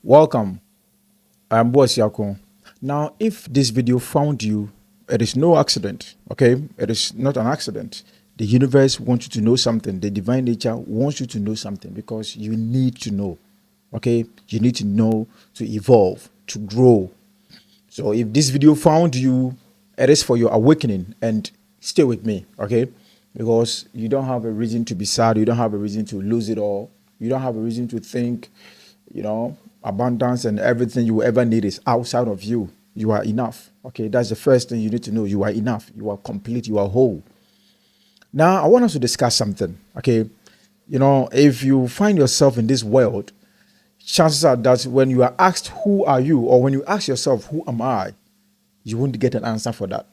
Welcome. I'm Boss Yako. Now, if this video found you, it is no accident, okay? It is not an accident. The universe wants you to know something. The divine nature wants you to know something because you need to know, okay? You need to know to evolve, to grow. So if this video found you, it is for your awakening, and stay with me, okay? Because you don't have a reason to be sad. You don't have a reason to lose it all. You don't have a reason to think, abundance and everything you will ever need is outside of you. You are enough. Okay, that's the first thing you need to know. You are enough. You are complete. You are whole. Now, I want us to discuss something. Okay, if you find yourself in this world, chances are that when you are asked, who are you? Or when you ask yourself, who am I? You won't get an answer for that.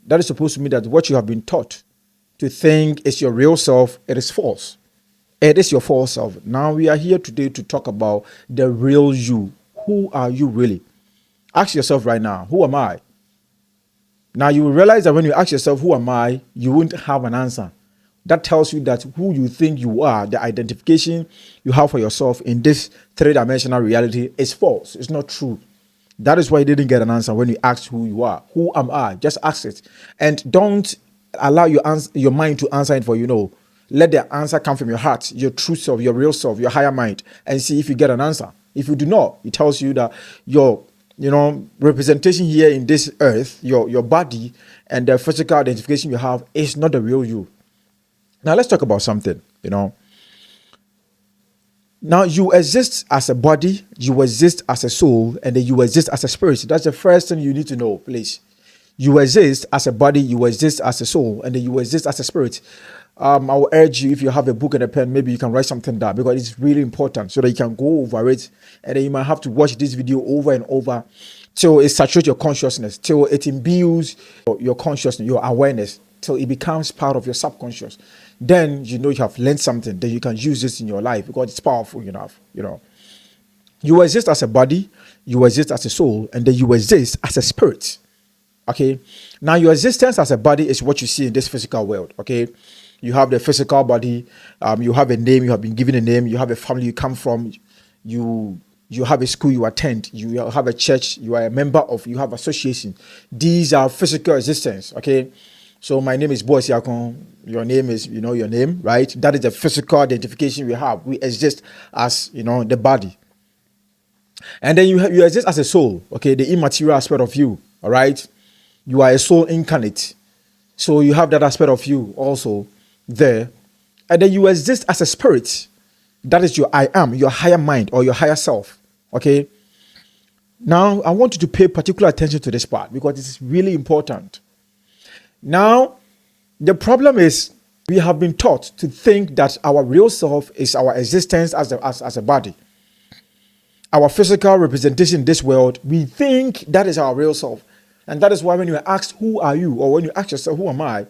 That is supposed to mean that what you have been taught to think is your real self, it is false. It is your false self. Now we are here today to talk about the real you. Who are you really? Ask yourself right now, who am I? Now you will realize that when you ask yourself, who am I, you won't have an answer. That tells you that who you think you are, the identification you have for yourself in this three-dimensional reality is false. It's not true. That is why you didn't get an answer when you asked who you are. Who am I? Just ask it. And don't allow your mind to answer it for you. Let the answer come from your heart, your true self, your real self, your higher mind, and see if you get an answer. If you do not, it tells you that your representation here in this earth, your body and the physical identification you have is not the real you. Now let's talk about something. Now you exist as a body, you exist as a soul, and then you exist as a spirit. That's the first thing you need to know, please. You exist as a body, you exist as a soul, and then you exist as a spirit. I will urge you, if you have a book and a pen, maybe you can write something down because it's really important so that you can go over it, and then you might have to watch this video over and over till it saturates your consciousness, till it imbues your consciousness, your awareness, till it becomes part of your subconscious. Then you have learned something, then you can use this in your life because it's powerful enough. You exist as a body, you exist as a soul, and then you exist as a spirit. Okay, now your existence as a body is what you see in this physical world. Okay, you have the physical body, you have a name, you have been given a name, you have a family you come from, you have a school you attend, you have a church, you are a member of, you have association. These are physical existence. Okay, so my name is Boss Yakon. Your name is your name, right? That is the physical identification we have. We exist as the body, and then you exist as a soul. Okay, the immaterial aspect of you. All right. You are a soul incarnate. So you have that aspect of you also there. And then you exist as a spirit. That is your I am, your higher mind or your higher self. Okay. Now, I want you to pay particular attention to this part because this is really important. Now, the problem is we have been taught to think that our real self is our existence as a body. Our physical representation in this world, we think that is our real self. And that is why when you are asked, who are you? Or when you ask yourself, who am I?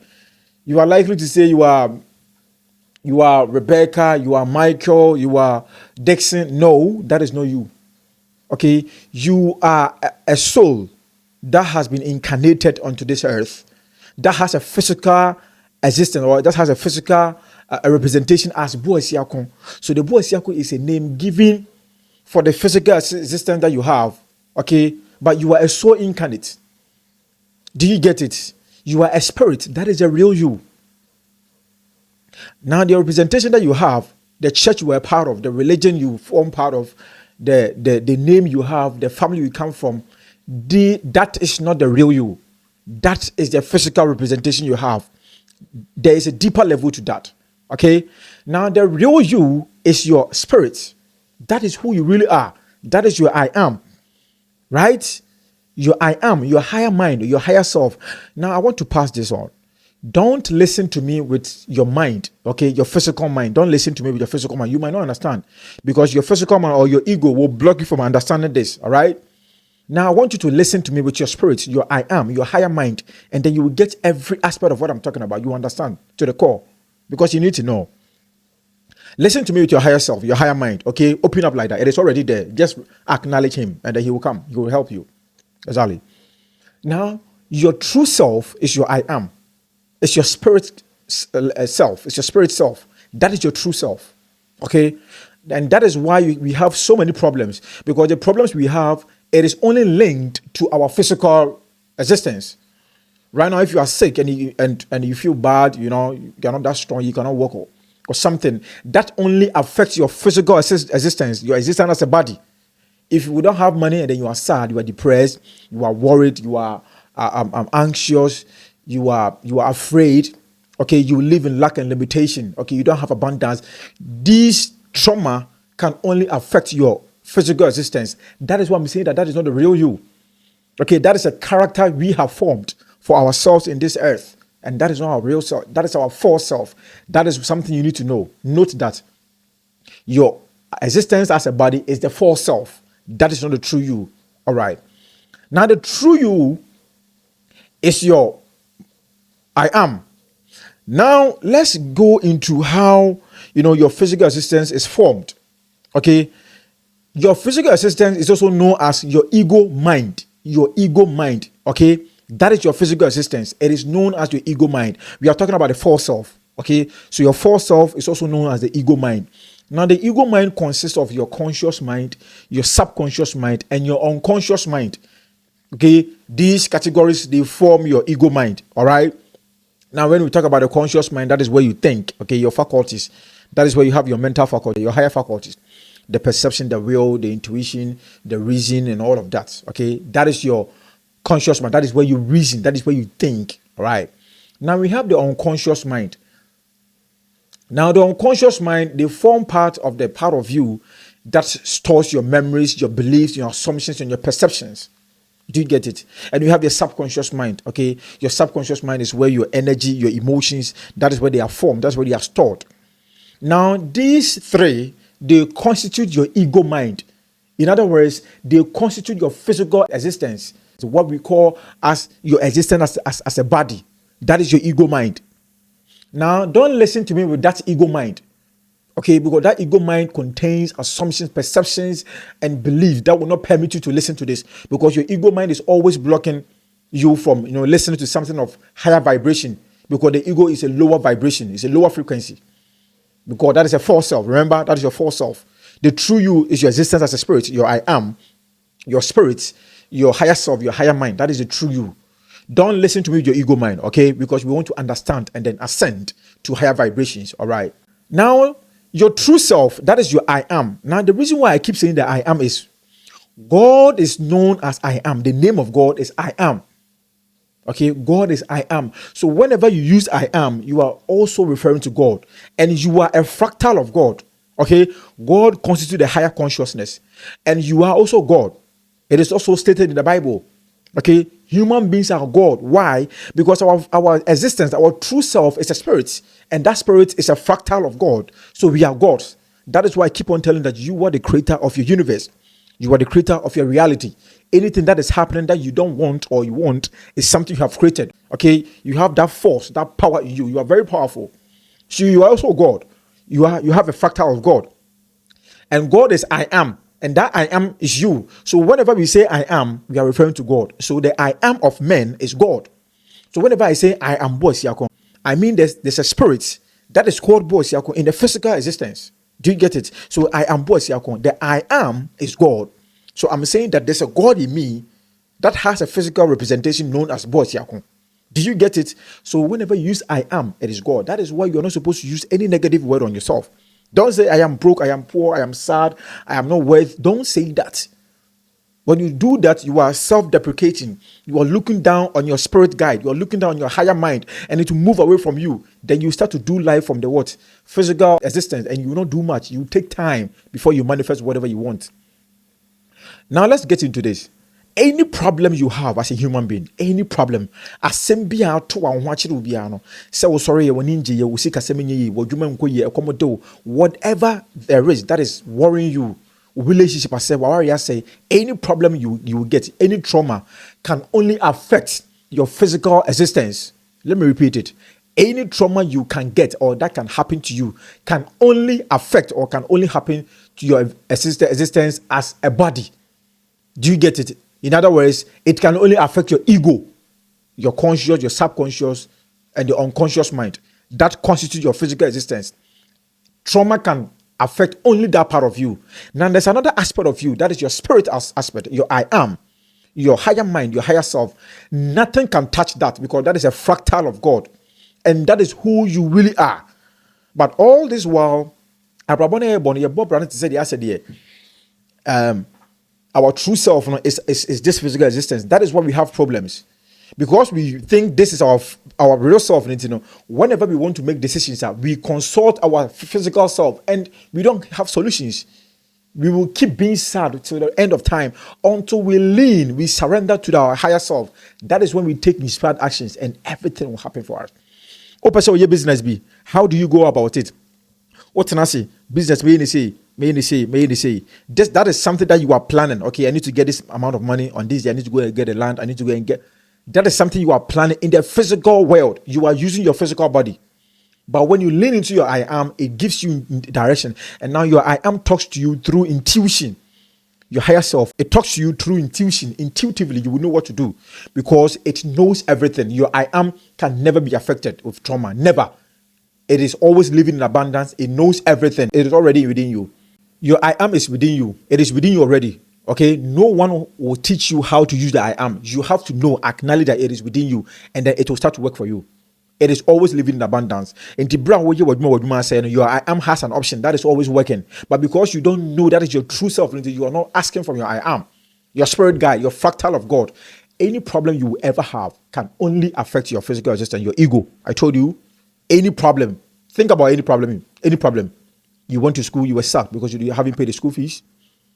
You are likely to say you are Rebecca, you are Michael, you are Dixon. No, that is not you. Okay? You are a soul that has been incarnated onto this earth, that has a physical existence, or that has a physical representation as Boas Yakon. So the Boas Yakon is a name given for the physical existence that you have. Okay? But you are a soul incarnate. Do you get it? You are a spirit. That is a real you. Now, the representation that you have, the church you are part of, the religion you form part of, the name you have, the family you come from, that is not the real you. That is the physical representation you have. There is a deeper level to that. Okay? Now, the real you is your spirit. That is who you really are. That is your I am. Right? Your I am, your higher mind, your higher self. Now, I want to pass this on. Don't listen to me with your mind, okay? Your physical mind. Don't listen to me with your physical mind. You might not understand because your physical mind or your ego will block you from understanding this, all right? Now, I want you to listen to me with your spirit, your I am, your higher mind, and then you will get every aspect of what I'm talking about. You understand to the core because you need to know. Listen to me with your higher self, your higher mind, okay? Open up like that. It is already there. Just acknowledge him and then he will come. He will help you. Exactly. Now, your true self is your I am. It's your spirit self. It's your spirit self. That is your true self. Okay? And that is why we have so many problems, because the problems we have, it is only linked to our physical existence. Right now, if you are sick and you feel bad, you're not that strong, you cannot walk or something, that only affects your physical existence, your existence as a body. If you don't have money and then you are sad, you are depressed, you are worried, you are anxious, you are afraid. Okay, you live in lack and limitation. Okay, you don't have abundance. These trauma can only affect your physical existence. That is why I'm saying that is not the real you. Okay, that is a character we have formed for ourselves in this earth, and that is not our real self. That is our false self. That is something you need to know. Note that your existence as a body is the false self. That is not the true you. All right. Now the true you is your I am. Now let's go into how your physical existence is formed. Okay, your physical existence is also known as your ego mind. Your ego mind. Okay, that is your physical existence. It is known as your ego mind. We are talking about the false self. Okay, so your false self is also known as the ego mind. Now the ego mind consists of your conscious mind, your subconscious mind, and your unconscious mind. Okay, these categories, they form your ego mind. All right. Now, when we talk about the conscious mind, that is where you think, okay, your faculties. That is where you have your mental faculty, your higher faculties, the perception, the will, the intuition, the reason, and all of that. Okay, that is your conscious mind. That is where you reason. That is where you think. All right. Now we have the unconscious mind. Now, the unconscious mind, they form part of the part of you that stores your memories, your beliefs, your assumptions, and your perceptions. Do you get it? And you have your subconscious mind. Okay, your subconscious mind is where your energy, your emotions, that is where they are formed. That's where they are stored. Now, these three, they constitute your ego mind. In other words, they constitute your physical existence. It's what we call as your existence as a body. That is your ego mind. Now, don't listen to me with that ego mind. Okay, because that ego mind contains assumptions, perceptions, and beliefs that will not permit you to listen to this, because your ego mind is always blocking you from listening to something of higher vibration, because the ego is a lower vibration, it's a lower frequency, because that is a false self. Remember, that is your false self. The true you is your existence as a spirit, your I am, your spirit, your higher self, your higher mind. That is the true you. Don't listen to me with your ego mind, okay? Because we want to understand and then ascend to higher vibrations. All right. Now, your true self, that is your I am. Now, the reason why I keep saying that I am is God is known as I am. The name of God is I am. Okay, God is I am. So whenever you use I am, you are also referring to God. And you are a fractal of God. Okay, God constitutes a higher consciousness. And you are also God. It is also stated in the Bible. Okay, human beings are God. Why? Because our existence, our true self is a spirit, and that spirit is a fractal of God. So we are gods. That is why I keep on telling that you are the creator of your universe. You are the creator of your reality. Anything that is happening that you don't want or you want is something you have created. Okay, you have that force, that power in you. You are very powerful. So you are also God. You have a fractal of God, and God is I am. And that I am is you. So whenever we say I am, we are referring to God. So the I am of men is God. So whenever I say I am Boss Yako, I mean there's a spirit that is called Boss Yako in the physical existence. Do you get it? So I am Boss Yako. The I am is God. So I'm saying that there's a God in me that has a physical representation known as Boss Yako. Do you get it? So whenever you use I am, it is God. That is why you're not supposed to use any negative word on yourself. Don't say I am broke, I am poor, I am sad, I am not worth. Don't say that. When you do that, you are self-deprecating. You are looking down on your spirit guide. You are looking down on your higher mind, and it will move away from you. Then you start to do life from the what? Physical existence, and you will not do much. You take time before you manifest whatever you want. Now let's get into this. Any problem you have as a human being, any problem, assembly to whatever there is that is worrying you, relationship, say any problem you will get, any trauma can only affect your physical existence. Let me repeat it. Any trauma you can get or that can happen to you can only affect or can only happen to your existence as a body. Do you get it? In other words, it can only affect your ego, your conscious, your subconscious, and your unconscious mind. That constitutes your physical existence. Trauma can affect only that part of you. Now there's another aspect of you, that is your spirit aspect, your I am, your higher mind, your higher self. Nothing can touch that because that is a fractal of God, and that is who you really are. But all this while, our true self, is this physical existence. That is why we have problems, because we think this is our real self. Whenever we want to make decisions, we consult our physical self, and we don't have solutions. We will keep being sad till the end of time until we surrender to our higher self. That is when we take inspired actions, and everything will happen for us. So your business be, how do you go about it? What can I say? Business may say. That is something that you are planning. Okay, I need to get this amount of money on this. I need to go and get the land. I need to go and get. That is something you are planning in the physical world. You are using your physical body. But when you lean into your I am, it gives you direction. And now your I am talks to you through intuition. Your higher self, it talks to you through intuition. Intuitively, you will know what to do because it knows everything. Your I am can never be affected with trauma. Never. It is always living in abundance. It knows everything. It is already within you. Your I am is within you. It is within you already. Okay? No one will teach you how to use the I am. You have to know, acknowledge that it is within you, and then it will start to work for you. It is always living in abundance. In the brown way, what saying, your I am has an option that is always working. But because you don't know that is your true self, you are not asking from your I am, your spirit guide, your fractal of God. Any problem you will ever have can only affect your physical existence, your ego. I told you, any problem. Think about any problem. Any problem. You went to school, you were sacked because you haven't paid the school fees.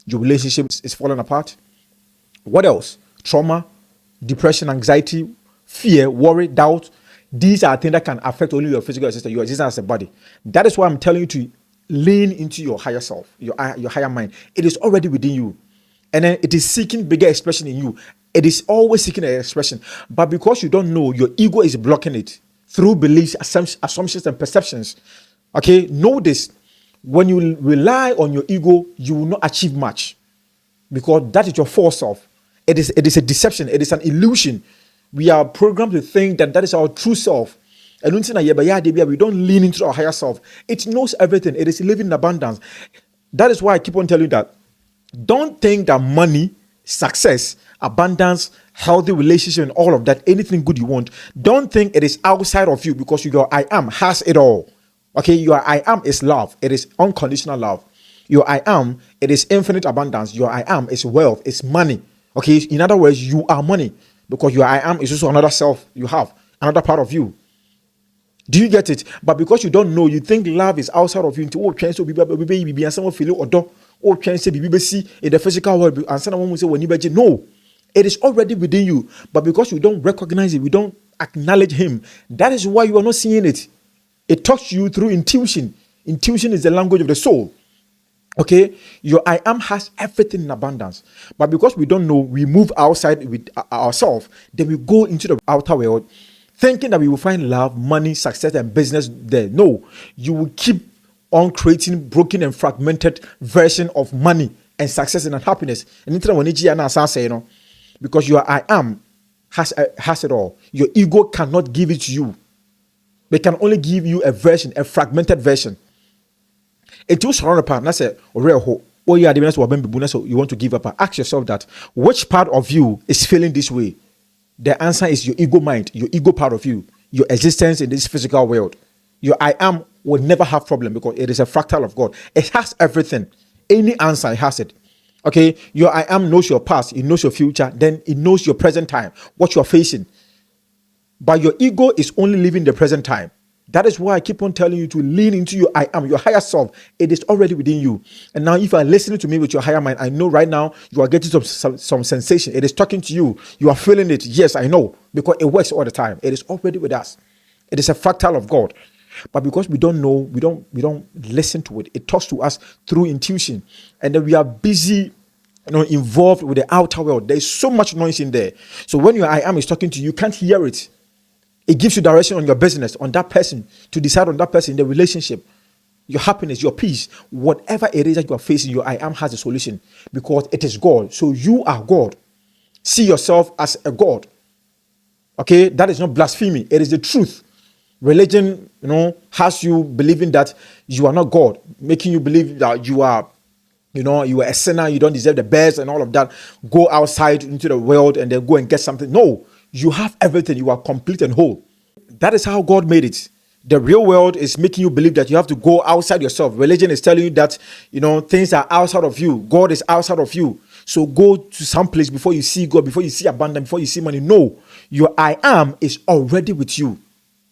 Your relationship is falling apart. What else? Trauma, depression, anxiety, fear, worry, doubt. These are things that can affect only your physical existence, your existence as a body. That is why I'm telling you to lean into your higher self, your higher mind. It is already within you. And then it is seeking bigger expression in you. It is always seeking an expression. But because you don't know, your ego is blocking it through beliefs, assumptions, and perceptions. Okay, know this. When you rely on your ego, you will not achieve much because that is your false self. It is a deception. It is an illusion. We are programmed to think that is our true self. And we don't lean into our higher self. It knows everything. It is living in abundance. That is why I keep on telling you that don't think that money, success, abundance, healthy relationship, and all of that, anything good you want, don't think it is outside of you because your I am has it all. Okay, your I am is love. It is unconditional love. Your I am, it is infinite abundance. Your I am is wealth, it's money. Okay, in other words, you are money because your I am is also another self you have, another part of you. Do you get it? But because you don't know, you think love is outside of you. In the physical world, and someone will say, no, it is already within you. But because you don't recognize it, we don't acknowledge him. That is why you are not seeing it. It talks to you through intuition. Intuition is the language of the soul. Okay, your I am has everything in abundance. But because we don't know, we move outside with ourselves. Then we go into the outer world, thinking that we will find love, money, success, and business there. No, you will keep on creating broken and fragmented version of money and success and happiness. And because your I am has it all. Your ego cannot give it to you. They can only give you a version, a fragmented version. It will surround upon. That's a real hope. Oh yeah, you want to give up. Ask yourself that which part of you is feeling this way. The answer is your ego mind, your ego part of you, your existence in this physical world. Your I am will never have problem because it is a fractal of God. It has everything. Any answer, it has it. Okay, your I am knows your past, it knows your future, then it knows your present time, what you are facing. But your ego is only living the present time. That is why I keep on telling you to lean into your I am, your higher self. It is already within you. And now if you are listening to me with your higher mind, I know right now you are getting some sensation. It is talking to you. You are feeling it. Yes, I know. Because it works all the time. It is already with us. It is a fractal of God. But because we don't know, we don't listen to it. It talks to us through intuition. And then we are busy involved with the outer world. There is so much noise in there. So when your I am is talking to you, you can't hear it. It gives you direction on your business, on that person, to decide on that person in the relationship, your happiness, your peace, whatever it is that you are facing, your I am has a solution because it is God. So you are God. See yourself as a God. Okay, that is not blasphemy. It is the truth. Religion, has you believing that you are not God, making you believe that you are, you are a sinner, you don't deserve the best and all of that. Go outside into the world and then go and get something. No, you have everything. You are complete and whole. That is how God made it. The real world is making you believe that you have to go outside yourself. Religion is telling you that, things are outside of you. God is outside of you. So go to some place before you see God, before you see abundance, before you see money. No, your I am is already with you.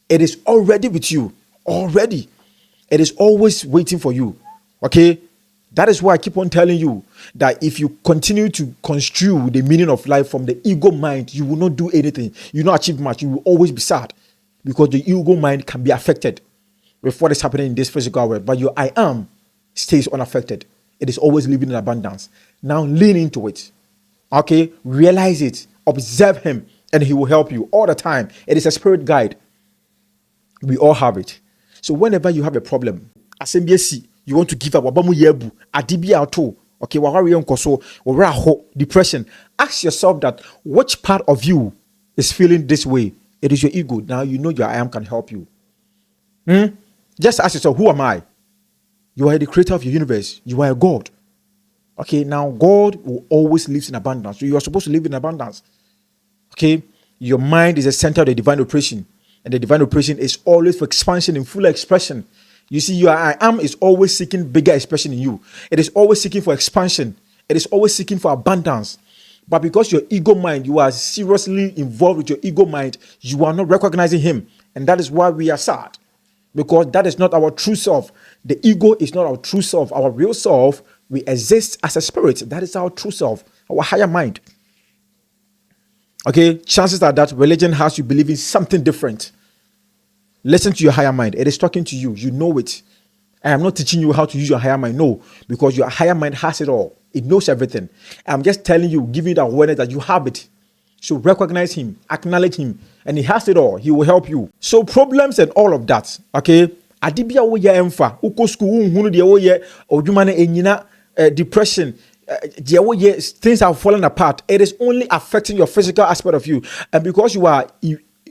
It is already with you. Already. It is always waiting for you. Okay? That is why I keep on telling you that if you continue to construe the meaning of life from the ego mind, you will not do anything. You will not achieve much. You will always be sad because the ego mind can be affected with what is happening in this physical world. But your I am stays unaffected. It is always living in abundance. Now lean into it. Okay? Realize it. Observe him and he will help you all the time. It is a spirit guide. We all have it. So whenever you have a problem, asembesi, you want to give up, wabamu yebu, adibi auto, okay, wawari onkoso, waraho, depression. Ask yourself that which part of you is feeling this way? It is your ego. Now you know your I am can help you. Just ask yourself, who am I? You are the creator of your universe. You are a God. Okay, now God will always live in abundance. So you are supposed to live in abundance. Okay, your mind is the center of the divine operation. And the divine operation is always for expansion and full expression. You see, your I am is always seeking bigger expression in you. It is always seeking for expansion. It is always seeking for abundance. But because your ego mind, you are seriously involved with your ego mind, you are not recognizing him. And that is why we are sad. Because that is not our true self. The ego is not our true self. Our real self, we exist as a spirit. That is our true self, our higher mind. Okay, chances are that religion has you believing something different. Listen to your higher mind. It is talking to you. You know it. I am not teaching you how to use your higher mind. No, because your higher mind has it all. It knows everything. I'm just telling you, giving you the awareness that you have it. So recognize him, acknowledge him, and he has it all. He will help you. So problems and all of that, okay? Adibia wo ye emfa, uko school unhunu de wo ye odwuma na enyina depression. Things are falling apart. It is only affecting your physical aspect of you. And because you are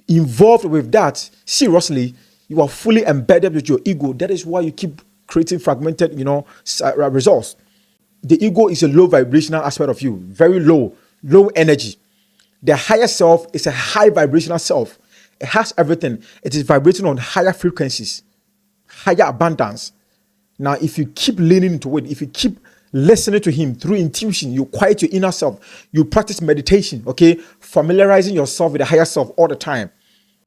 involved with that, seriously, you are fully embedded with your ego. That is why you keep creating fragmented, results. The ego is a low vibrational aspect of you. Very low energy. The higher self is a high vibrational self. It has everything. It is vibrating on higher frequencies, higher abundance. Now, if you keep leaning into it, if you keep listening to him through intuition, you quiet your inner self, you practice meditation, okay? Familiarizing yourself with the higher self all the time.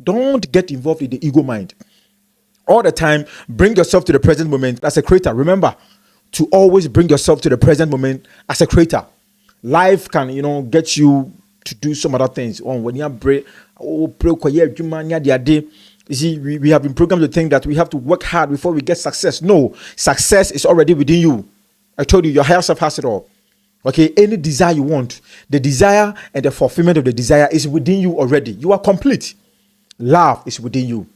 Don't get involved in the ego mind. All the time, bring yourself to the present moment as a creator. Remember to always bring yourself to the present moment as a creator. Life can, get you to do some other things. When you pray, you see, we have been programmed to think that we have to work hard before we get success. No, success is already within you. I told you, your higher self has it all. Okay, any desire you want, the desire and the fulfillment of the desire is within you already. You are complete. Love is within you.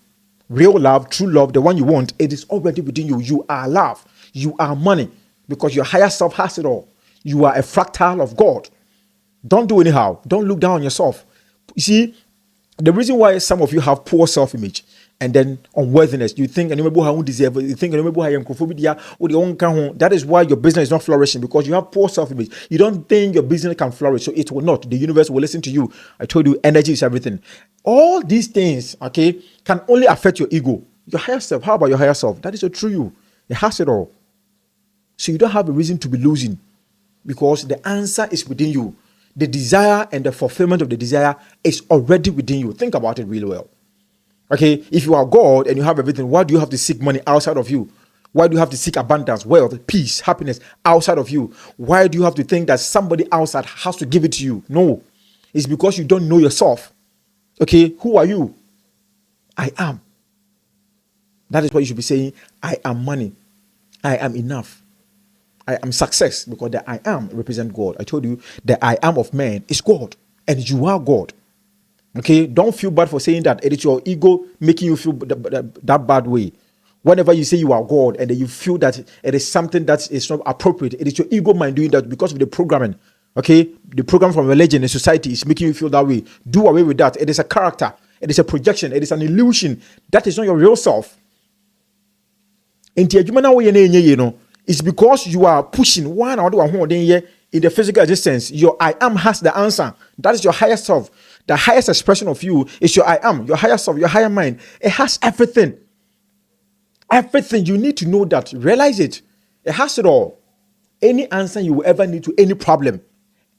Real love, true love, the one you want, it is already within you. You are love. You are money because your higher self has it all. You are a fractal of God. Don't do anyhow. Don't look down on yourself. You see, the reason why some of you have poor self-image and then unworthiness, you think you deserve it, you think that is why your business is not flourishing, because you have poor self-image. You don't think your business can flourish, so it will not. The universe will listen to you. I told you, energy is everything. All these things, okay, can only affect your ego. Your higher self, how about your higher self? That is a true you. It has it all. So you don't have a reason to be losing, because the answer is within you. The desire and the fulfillment of the desire is already within you. Think about it really well. Okay, if you are God and you have everything, why do you have to seek money outside of you? Why do you have to seek abundance, wealth, peace, happiness outside of you? Why do you have to think that somebody outside has to give it to you? No, it's because you don't know yourself. Okay, who are you? I am. That is what you should be saying. I am money. I am enough. I am success, because the I am represent God. I told you the I am of man is God, and you are God. Okay, don't feel bad for saying that. It is your ego making you feel that bad way. Whenever you say you are God and then you feel that it is something that is not appropriate, it is your ego mind doing that because of the programming. Okay, the program from religion and society is making you feel that way. Do away with that. It is a character. It is a projection. It is an illusion. That is not your real self. It's because you are pushing one or one in the physical existence. Your I am has the answer. That is your higher self. The highest expression of you is your I am, your higher self, your higher mind. It has everything. Everything. You need to know that. Realize it. It has it all. Any answer you will ever need to any problem.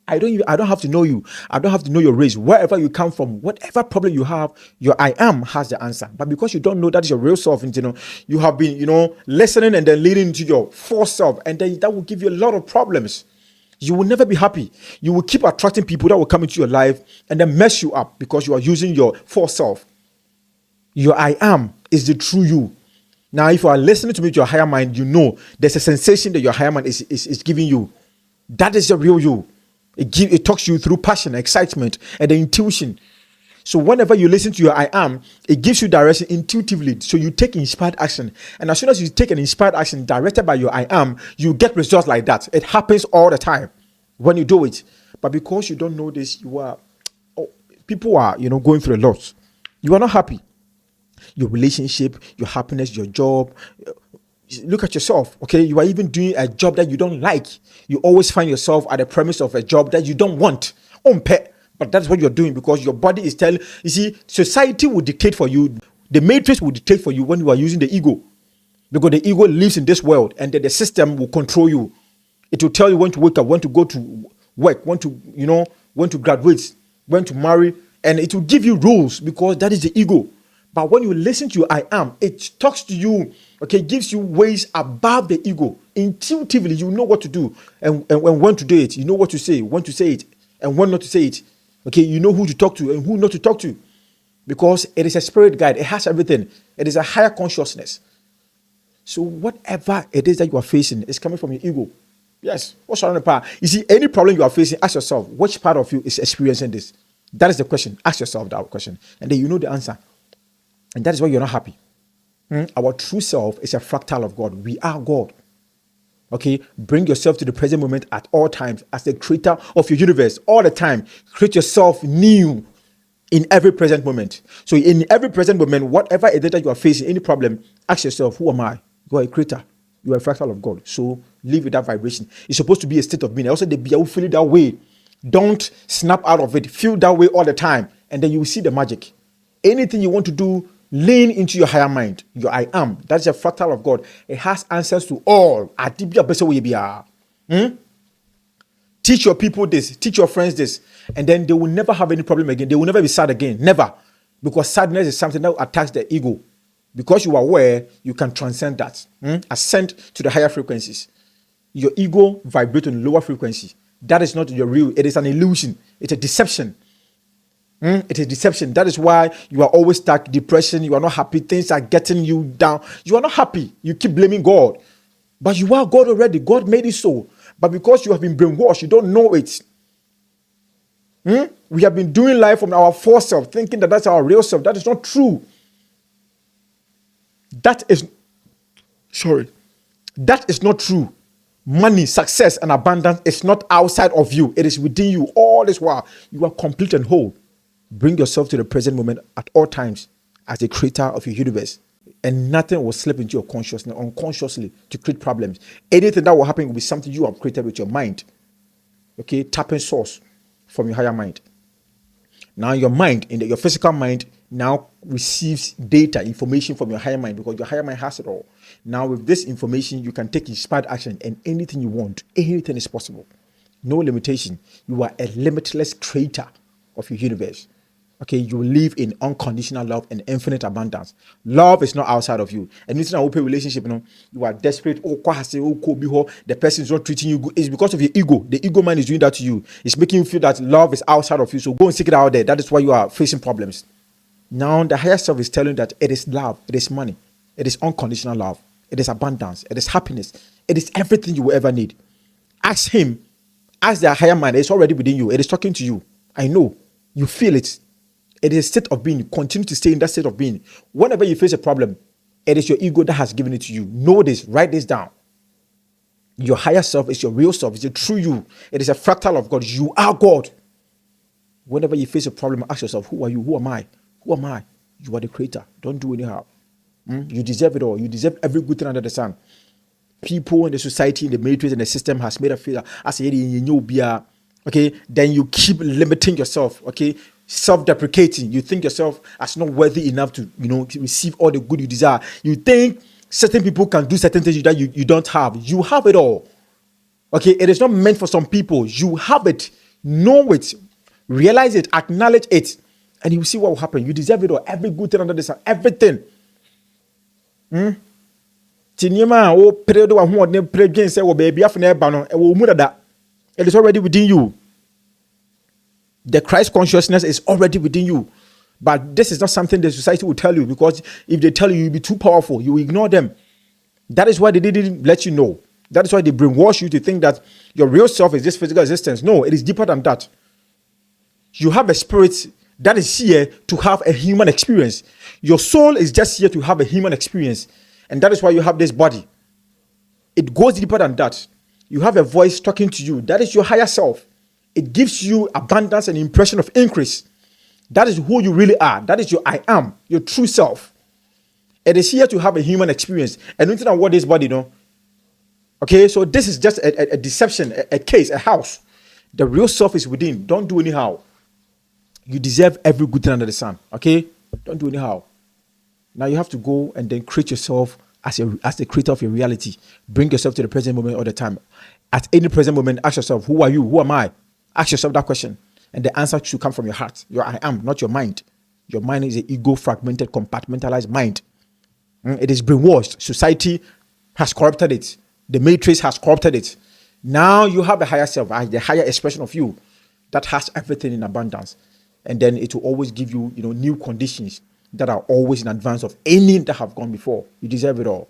I don't have to know you. I don't have to know your race. Wherever you come from, whatever problem you have, your I am has the answer. But because you don't know that is your real self, you have been, listening and then leading into your false self, and then that will give you a lot of problems. You will never be happy. You will keep attracting people that will come into your life and then mess you up because you are using your false self. Your I am is the true you. Now, if you are listening to me, your higher mind, there's a sensation that your higher mind is giving you. That is the real you. It talks you through passion, excitement, and the intuition. So whenever you listen to your I am, it gives you direction intuitively. So you take inspired action. And as soon as you take an inspired action directed by your I am, you get results like that. It happens all the time when you do it. But because you don't know this, people are, going through a lot. You are not happy. Your relationship, your happiness, your job. Look at yourself, okay? You are even doing a job that you don't like. You always find yourself at the premise of a job that you don't want. But that's what you're doing because your body is telling. You see, society will dictate for you. The matrix will dictate for you when you are using the ego. Because the ego lives in this world and then the system will control you. It will tell you when to wake up, when to go to work, when to graduate, when to marry. And it will give you rules because that is the ego. But when you listen to your I am, it talks to you, okay, gives you ways above the ego. Intuitively, you know what to do and when to do it. You know what to say, when to say it, and when not to say it. Okay, you know who to talk to and who not to talk to. Because it is a spirit guide. It has everything. It is a higher consciousness. So whatever it is that you are facing is coming from your ego. Yes. What's around the power? You see, any problem you are facing, ask yourself, which part of you is experiencing this? That is the question. Ask yourself that question. And then you know the answer. And that is why you're not happy. Our true self is a fractal of God. We are God. Okay? Bring yourself to the present moment at all times as the creator of your universe. All the time. Create yourself new in every present moment. So in every present moment, whatever it is that you are facing, any problem, ask yourself, who am I? You are a creator. You are a fractal of God. So live with that vibration. It's supposed to be a state of being. Also, you feel it that way. Don't snap out of it. Feel that way all the time. And then you will see the magic. Anything you want to do, lean into your higher mind, your I am. That's a fractal of God. It has answers to all. Teach your people this, teach your friends this, and then they will never have any problem again. They will never be sad again. Never. Because sadness is something that attacks the ego. Because you are aware, you can transcend that. Ascend to the higher frequencies. Your ego vibrates on lower frequency. That is not your real. It is an illusion. It's a deception. It is deception. That is why you are always stuck, depression. You are not happy. Things are getting you down. You are not happy. You keep blaming God. But you are God already. God made it so. But because you have been brainwashed, you don't know it. We have been doing life from our false self, thinking that that's our real self. That is not true. That is not true. Money, success, and abundance is not outside of you. It is within you. All this while, you are complete and whole. Bring yourself to the present moment at all times as the creator of your universe. And nothing will slip into your consciousness unconsciously to create problems. Anything that will happen will be something you have created with your mind. Okay, tapping source from your higher mind. Now your mind, your physical mind, now receives data, information from your higher mind because your higher mind has it all. Now with this information, you can take inspired action and anything you want. Anything is possible. No limitation. You are a limitless creator of your universe. Okay, you live in unconditional love and infinite abundance. Love is not outside of you. And it's an open relationship, you are desperate. The person is not treating you good. It's because of your ego. The ego mind is doing that to you. It's making you feel that love is outside of you. So go and seek it out there. That is why you are facing problems. Now the higher self is telling you that it is love, it is money, it is unconditional love, it is abundance, it is happiness, it is everything you will ever need. Ask him, ask the higher mind. It's already within you. It is talking to you. I know. You feel it. It is a state of being. Continue to stay in that state of being. Whenever you face a problem, it is your ego that has given it to you. Know this. Write this down. Your higher self is your real self. It's the true you. It is a fractal of God. You are God. Whenever you face a problem, ask yourself, who are you? Who am I? Who am I? You are the creator. Don't do anyhow. You deserve it all. You deserve every good thing under the sun. People in the society, in the matrix, and the system has made a feel as a okay, then you keep limiting yourself, okay, self-deprecating. You think yourself as not worthy enough to, receive all the good you desire. You think certain people can do certain things that you don't have. You have it all. Okay, it is not meant for some people. You have it. Know it. Realize it. Acknowledge it. And you see what will happen. You deserve it all. Every good thing under the sun. Everything. Tinyama o period wa ho ne predwen say wo baby afna eba no e wo mu dada. It is already within you. The Christ consciousness is already within you. But this is not something the society will tell you, because if they tell you, you'll be too powerful. You will ignore them. That is why they didn't let you know. That is why they brainwash you to think that your real self is this physical existence. No, it is deeper than that. You have a spirit that is here to have a human experience. Your soul is just here to have a human experience. And that is why you have this body. It goes deeper than that. You have a voice talking to you. That is your higher self. It gives you abundance and impression of increase. That is who you really are. That is your I am, your true self. It is here to have a human experience. And nothing on what this body, no. Okay, so this is just a deception, a case, a house. The real self is within. Don't do anyhow. You deserve every good thing under the sun. Okay? Don't do anyhow. Now you have to go and then create yourself as the creator of your reality. Bring yourself to the present moment all the time. At any present moment, ask yourself, who are you? Who am I? Ask yourself that question. And the answer should come from your heart. Your I am, not your mind. Your mind is an ego fragmented, compartmentalized mind. It is brainwashed. Society has corrupted it. The matrix has corrupted it. Now you have a higher self, the higher expression of you that has everything in abundance. And then it will always give you, new conditions that are always in advance of any that have gone before. You deserve it all.